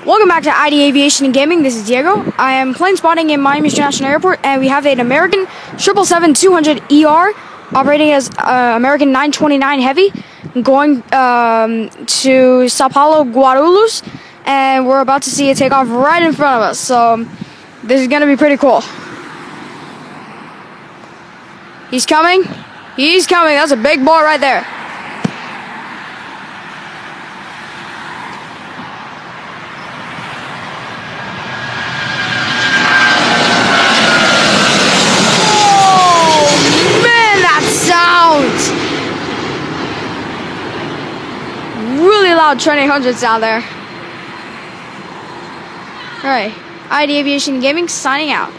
Welcome back to ID Aviation and Gaming. This is Diego. I am plane spotting in Miami International Airport, and we have an American 777-200ER operating as American 929 Heavy going to Sao Paulo, Guarulhos, and we're about to see it take off right in front of us. So this is going to be pretty cool. He's coming. He's coming. That's a big boy right there. Really loud Trent 800s down there. Alright, ID Aviation Gaming signing out.